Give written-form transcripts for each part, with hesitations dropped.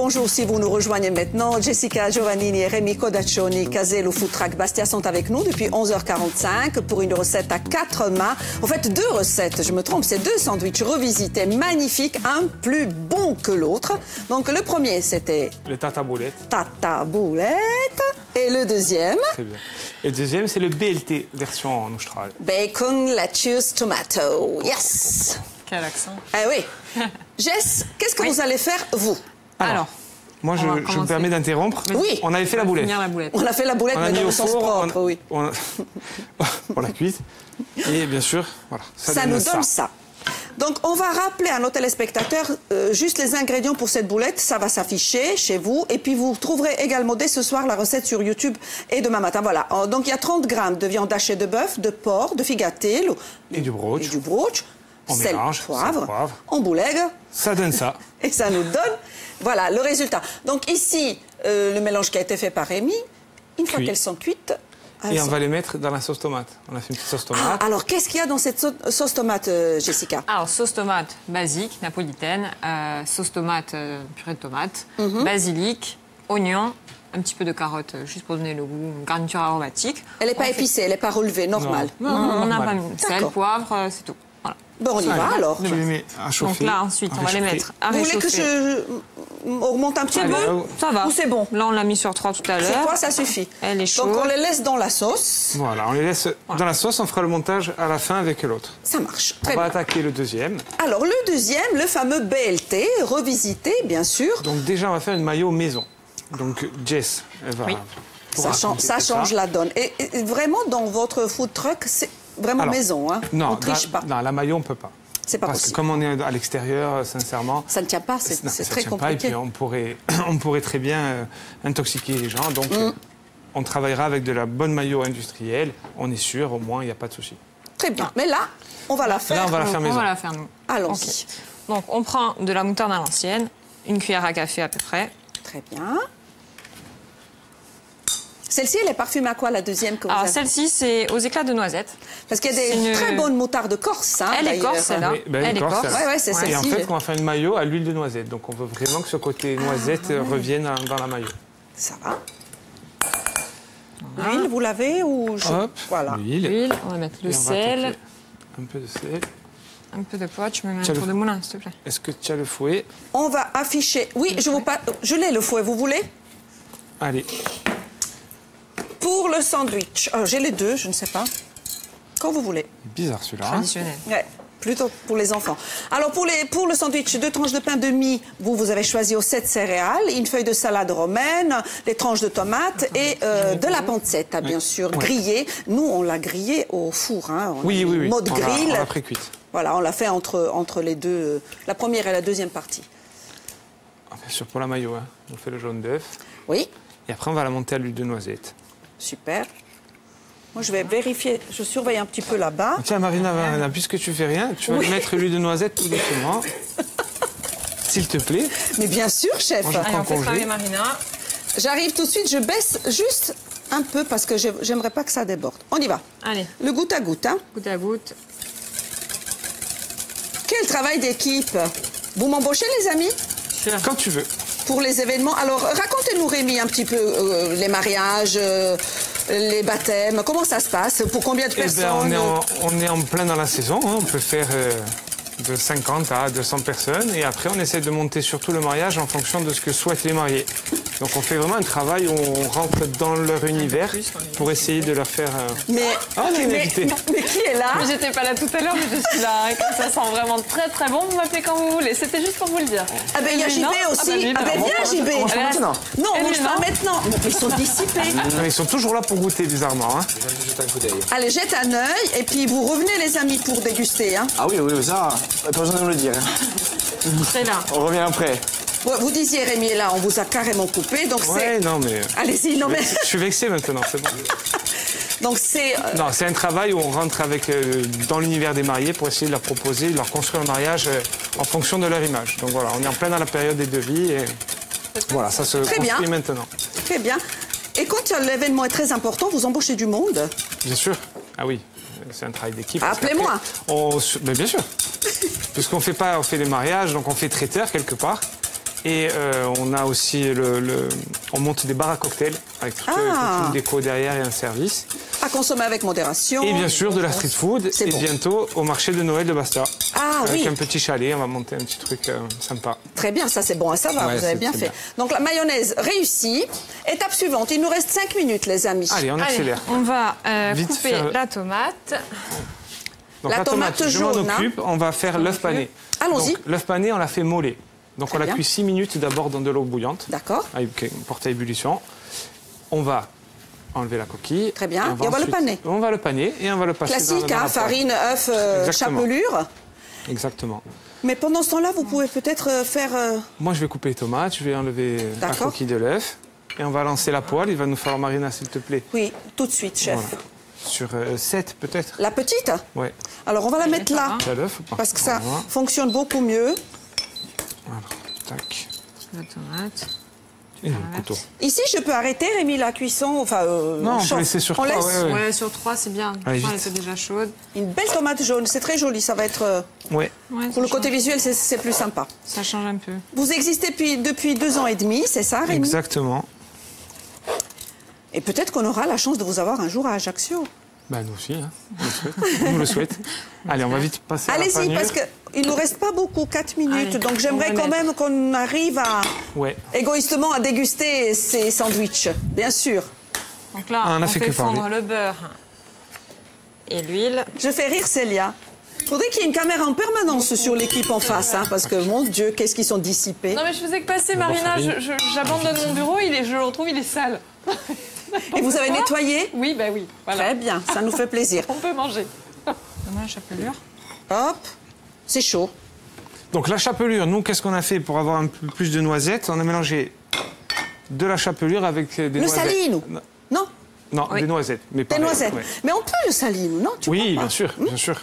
bonjour si vous nous rejoignez maintenant. Jessica Giovannini et Rémi Codaccioni, Caselle au Food Truck Bastia sont avec nous depuis 11h45 pour une recette à 4 mains. En fait, 2 recettes, je me trompe, c'est 2 sandwichs revisités, magnifiques, un plus bon que l'autre. Donc le premier, c'était... Le tata boulette. Tata boulette. Et le deuxième? Très bien. Et le deuxième, c'est le BLT, version en austral. Bacon, lettuce, tomato. Yes! Quel accent. Ah oui. Jess, qu'est-ce que vous allez faire, vous? Alors, moi, je me permets d'interrompre. Oui. On avait fait la boulette. finir la boulette. On a fait la boulette, On a mais mis dans au le sens four, propre, oui. pour la cuite. Et bien sûr, voilà. Ça nous donne ça. Donc, on va rappeler à nos téléspectateurs juste les ingrédients pour cette boulette. Ça va s'afficher chez vous. Et puis, vous trouverez également dès ce soir la recette sur YouTube et demain matin. Voilà. Donc, il y a 30 grammes de viande hachée de bœuf, de porc, de figatelle. Et du brooch. Et du brooch. On Sel, mélange, poivre. poivre. On boulègue. Ça donne ça. Et ça nous donne, voilà, le résultat. Donc, ici, le mélange qui a été fait par Rémi, une fois qu'elles sont cuites... Et on va les mettre dans la sauce tomate. On a fait une petite sauce tomate. Ah, alors, qu'est-ce qu'il y a dans cette sauce tomate, Jessica? Alors, sauce tomate basique, napolitaine, sauce tomate, purée de tomate, basilic, oignon, un petit peu de carotte, juste pour donner le goût, une garniture aromatique. Elle n'est pas épicée, elle n'est pas relevée, normale. Non, on n'a pas mis sel, poivre, c'est tout. Voilà. Bon, on y va alors. Tu les mets à chauffer. Donc là, ensuite, on va les mettre à Vous réchauffer. voulez que je augmente un petit peu? Ça va. Ou c'est bon? Là, on l'a mis sur 3 tout à Sur l'heure. 3, ça suffit. Elle est chaude. Donc, on les laisse dans la sauce. Voilà, on les laisse dans la sauce. On fera le montage à la fin avec l'autre. Ça marche. On Très va bien. attaquer le deuxième. Alors, le deuxième, le fameux BLT, revisité, bien sûr. Donc déjà, on va faire une mayo maison. Donc Jess, elle va... Ça change la donne. Et vraiment, dans votre food truck, c'est vraiment maison, hein? Non, On triche pas. Non, la mayo, on ne peut pas. C'est pas Parce possible. que comme on est à l'extérieur, sincèrement... Ça ne tient pas, c'est très Pas, compliqué. et puis on pourrait très bien intoxiquer les gens. Donc on travaillera avec de la bonne mayo industrielle. On est sûr, au moins, il n'y a pas de souci. Très bien. Mais là, on va la faire. Là, on va la faire On maison. va la faire, nous. Allons-y. Ok. Donc, on prend de la moutarde à l'ancienne, une cuillère à café à peu près. Très bien. Celle-ci, elle est parfumée à quoi, la deuxième que vous Alors, avez? celle-ci, c'est aux éclats de noisettes. Parce qu'il y a des très bonnes moutardes corse, hein, Elle est d'ailleurs. corse, celle-là. Oui, ben, Elle est corse. Ouais, c'est Et en celle-ci. fait, on va faire une mayo à l'huile de noisette. Donc on veut vraiment que ce côté noisette revienne dans la mayo. Ça va. L'huile, vous l'avez ou je... Hop, Voilà. L'huile, on va mettre le Et on va sel, attaquer un peu de sel. un peu de poivre. Tu me mets un Tiens, tour le- de moulin, s'il te plaît. Est-ce que tu as le fouet? On va afficher... Oui, je l'ai, le fouet, vous voulez? Allez. Pour le sandwich. J'ai les deux, je ne sais pas. Quand vous voulez. Bizarre celui-là. Hein. Traditionnel. Ouais, plutôt pour les enfants. Alors, pour le sandwich, 2 tranches de pain de mie, vous avez choisi aux 7 céréales, une feuille de salade romaine, des tranches de tomates et de la pancetta, bien sûr, grillée. Nous, on l'a grillée au four, hein. On a Oui. mis mode On grill. l'a pré-cuite. Voilà, on l'a fait entre les deux, la première et la deuxième partie. Bien sûr, pour la mayo, hein. On fait le jaune d'œuf. Oui, Et après, on va la monter à l'huile de noisette. super. Moi, je vais vérifier, je surveille un petit peu là-bas. Tiens, Marina, puisque tu fais rien, tu vas mettre l'huile de noisette tout doucement. S'il te plaît. Mais bien sûr, chef. Moi, je Allez, prends on fait congé. travailler Marina. J'arrive tout de suite, je baisse juste un peu parce que j'aimerais pas que ça déborde. On y va. Allez, Le goutte à goutte, hein. goutte à goutte. Quel travail d'équipe. Vous m'embauchez, les amis, Quand tu veux. pour les événements. Alors, racontez-nous, Rémi, un petit peu les mariages, les baptêmes. Comment ça se passe? Pour combien de Eh ben, personnes? on est en plein dans la saison. Hein. On peut faire de 50 à 200 personnes. Et après, on essaie de monter surtout le mariage en fonction de ce que souhaitent les mariés. Donc, on fait vraiment un travail où on rentre dans leur univers pour essayer de leur faire... Mais, Ah, on a une mais, invitée. mais qui est là? J'étais pas là tout à l'heure, mais je suis là. Ça sent vraiment très très bon. Vous m'appelez quand vous voulez. C'était juste pour vous le dire. Ah ben, il y a Et lui, JB non? aussi. lui, Ah ben, non. viens, JB. mange pas maintenant. Non, Et on lui, mange pas non? maintenant. Mais ils sont dissipés. Ils sont toujours là pour goûter, bizarrement. Hein. Allez, jette un œil et puis vous revenez, les amis, pour déguster, hein. Ah oui, ça, pas besoin de me le dire. C'est là. On revient après. Ouais, vous disiez, Rémi, là, on vous a carrément coupé, donc Ouais, c'est... non, mais... Allez-y, non mais... Je suis vexé maintenant, c'est bon. Donc c'est... Non, c'est un travail où on rentre avec, dans l'univers des mariés pour essayer de leur proposer, de leur construire un mariage en fonction de leur image. Donc voilà, on est en plein dans la période des devis et voilà, ça se construit bien. maintenant. Très bien. Et quand l'événement est très important, vous embauchez du monde? Bien sûr. Ah oui, c'est un travail d'équipe. parce Appelez-moi. qu'après, Mais bien sûr. Puisqu'on fait pas, on fait des mariages, donc on fait traiteur quelque part. Et on a aussi on monte des bars à cocktails avec toute une déco derrière et un service. À consommer avec modération. Et bien sûr de la street food. Et bon. bientôt au marché de Noël de Bastia. Ah avec oui. un petit chalet, on va monter un petit truc sympa. Très bien, ça c'est bon à savoir, Ouais, vous avez c'est bien très fait. bien. Donc la mayonnaise réussie. Étape suivante, il nous reste 5 minutes les amis. Allez, on Allez, accélère. on va Vite couper faire- la tomate. Donc La tomate je m'en jaune, hein. occupe. On va faire l'œuf pané. Allons-y. Donc, l'œuf pané, on l'a fait mollet. Donc Très on l'a bien. cuit 6 minutes d'abord dans de l'eau bouillante. D'accord. Avec une porte à ébullition. On va enlever la coquille. Très bien. Et on va le ensuite- paner. On va le paner et on va le passer Classique, dans la poêle. farine, œuf, Exactement. chapelure. Exactement. Mais pendant ce temps-là, vous pouvez peut-être faire... Moi, je vais couper les tomates, je vais enlever la D'accord. coquille de l'œuf. Et on va lancer la poêle. Il va nous falloir Marina, s'il te plaît. Oui, tout de suite, chef. Voilà. Sur 7 peut-être. La petite. Ouais. Alors on va la mettre là, Tu as l'œuf ou pas? parce que ça Voilà. fonctionne beaucoup mieux. Voilà. Tac. La tomate. Et le couteau. Ici, je peux arrêter, Rémi, la cuisson. Enfin, Non, on chauffe. peut laisser sur On 3. laisse Ouais, ouais. Ouais, sur 3, c'est bien. Allez, Elle vite. était déjà chaude. une belle tomate jaune. C'est très joli. Ça va être... Ouais. Ouais, pour le côté visuel, c'est plus sympa. ça change un peu. Vous existez depuis 2 ans et demi, c'est ça, Rémi? Exactement. Et peut-être qu'on aura la chance de vous avoir un jour à Ajaccio. Bah, nous aussi, hein. On le souhaite. Allez, on va vite passer à la Allez-y, panure. parce qu'il ne nous reste pas beaucoup, 4 minutes. Allez, donc j'aimerais on va quand même qu'on arrive à, Ouais. égoïstement, à déguster ces sandwichs, bien sûr. Donc là, Ah, on a on fait fait que parler. fondre le beurre et l'huile. Je fais rire Célia. Faudrait qu'il y ait une caméra en permanence sur l'équipe en face, hein, parce que, mon Dieu, qu'est-ce qu'ils sont dissipés. Non mais je faisais que passer, Marina, farine. j'abandonne mon bureau, je le retrouve, il est sale. Et vous avez nettoyé? Oui, bah oui, voilà. Très bien, ça nous fait plaisir. On peut manger. Donne-moi la chapelure. Hop, c'est chaud. Donc, la chapelure, nous, qu'est-ce qu'on a fait pour avoir un peu plus de noisettes? On a mélangé de la chapelure avec des Le noisettes. saline, ou non? Non, Oui. des noisettes. Mais Des pareil, noisettes. ouais. Mais on peut le saline, non? Tu Oui, crois pas bien sûr, bien sûr.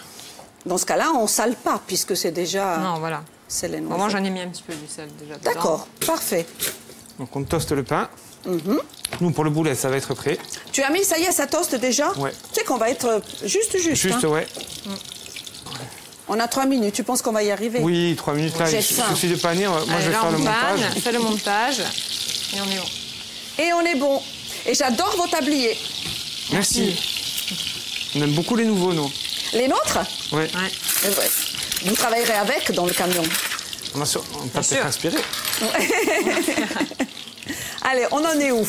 Dans ce cas-là, on ne sale pas, puisque c'est déjà... Non, voilà. C'est les Bon, moi, noisettes. j'en ai mis un petit peu du sel déjà dedans. D'accord, parfait. Donc, on toaste le pain. Nous, pour le boulet, ça va être prêt. Tu as mis, ça y est, ça toast déjà? Ouais. Tu sais qu'on va être juste. Juste, hein. ouais. On a 3 minutes, tu penses qu'on va y arriver? Oui, 3 minutes. Là, J'ai il faim. suffit de paner. Moi, Allez, je vais là, faire le on panne, montage. fait le montage et on est bon. Et on est bon. Et j'adore vos tabliers. Merci. On aime beaucoup les nouveaux, nous. Les nôtres? Ouais. Ouais. C'est vrai. Vous travaillerez avec dans le camion. On t'a peut-être sûr. inspiré. Allez, on en est où?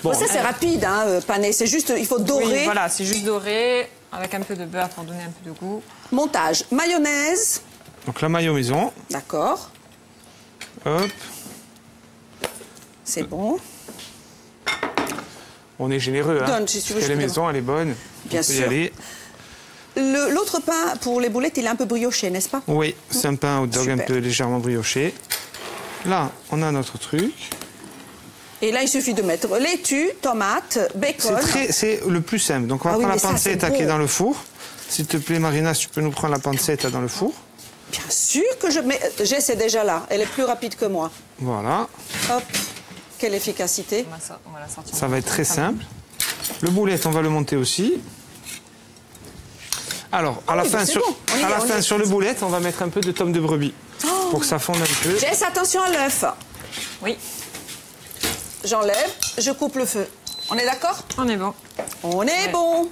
Bon. Bon, ça, c'est rapide, hein, paner. C'est juste, il faut dorer. Oui, voilà, c'est juste doré avec un peu de beurre pour donner un peu de goût. Montage. Mayonnaise. Donc, la maillot maison. D'accord. Hop. C'est bon. On est généreux, hein. Donne, si tu veux, Parce que je la te maison, elle est bonne. Bien on peut y sûr. aller. L'autre pain pour les boulettes, il est un peu brioché, n'est-ce pas? Oui, c'est un pain hot dog un Super. peu légèrement brioché. Là, on a notre truc. Et là, il suffit de mettre laitue, tomate, bacon. C'est le plus simple. Donc, on va Ah oui, prendre mais la ça, c'est pancetta qui est beau. dans le four. S'il te plaît, Marina, si tu peux nous prendre la pancetta dans le four. Bien sûr que je... Mais Jess est déjà là. Elle est plus rapide que moi. Voilà. Hop. Quelle efficacité. On va la sortir. Ça va être très simple. Le boulet, on va le monter aussi. Alors, à la oui, fin, bah c'est sur, bon. On y à est, la on y fin est. sur le boulet, on va mettre un peu de tome de brebis pour que ça fonde un peu. Jess, attention à l'œuf. Oui, J'enlève, je coupe le feu. On est d'accord? on est bon. On est bon.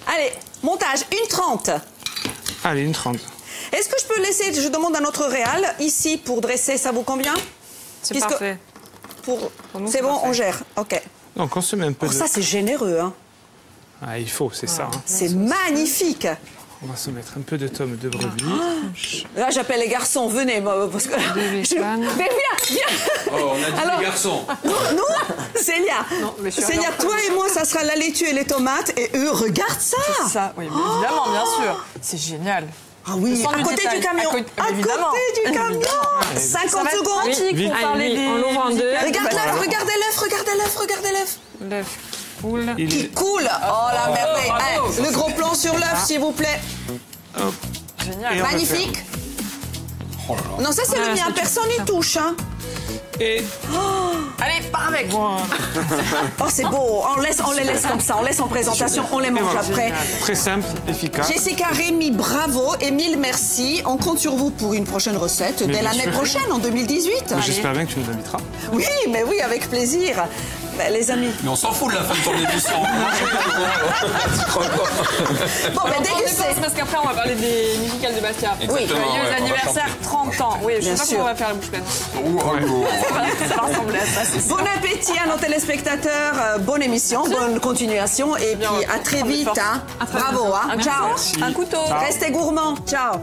Allez, montage, 1h30. Allez, une 30. Est-ce que je peux laisser, je demande à notre réal, ici, pour dresser, ça vous convient? C'est Puisque- parfait. Pour... nous, C'est c'est bon, parfait. on gère. OK. Donc, on se met un peu Oh, de... ça, c'est généreux, hein. Ah, il faut, c'est ça. hein. C'est magnifique. On va se mettre un peu de tome de brebis. Là, j'appelle les garçons, venez, moi, parce que... bacon. Mais viens. Oh, on a dit Alors- les garçons. Nous, Célia. mais je suis Célia, encore toi et moi, ça sera la laitue et les tomates. Et eux, regarde ça. Ça, oui, mais évidemment, bien sûr. C'est génial. Ah oui, Le sens à du côté détail. du camion. À côté- À évidemment. côté du camion. 50 secondes. pratique Vite. pour Allez, parler oui, des... on l'ouvre en deux. Regarde Voilà. l'œuf, regardez l'œuf, regardez l'œuf, regardez l'œuf. L'œuf coule. Il Qui est... coule. Oh la merveille. bravo. Eh, le gros plan sur l'œuf, s'il vous plaît. Hop. Génial. Et on va Magnifique. Oh là là. Non, ça c'est le Ah, mien. ça, tu- Personne n'y touche. Hein. Et Allez, pars avec. Oh, c'est beau. On les laisse comme ça. On laisse en présentation. On les mange voilà. après. Très simple, efficace. Jessica, Rémi, bravo et mille merci. On compte sur vous pour une prochaine recette dès bien l'année sûr. prochaine, en 2018. J'espère bien que tu nous inviteras. Oui, mais oui, avec plaisir. Ben, les amis. Mais on s'en fout de la fin de ton émission. Bon, ben, On dégustez. dépense parce qu'après on va parler des musicales de Bastia. Exactement, Joyeux ouais, on va anniversaire, chanter. 30 ans. Oui, je Bien sais pas sûr. comment on va faire la bouche pleine. Ouais. Ça va ressembler à ça, c'est sûr. Bon appétit à nos téléspectateurs, bonne émission, bonne continuation et puis on va à très prendre des vite. forces. Hein. À très Bravo, bientôt. hein. Un Ciao. couteau. Un couteau. Restez gourmands. Ciao.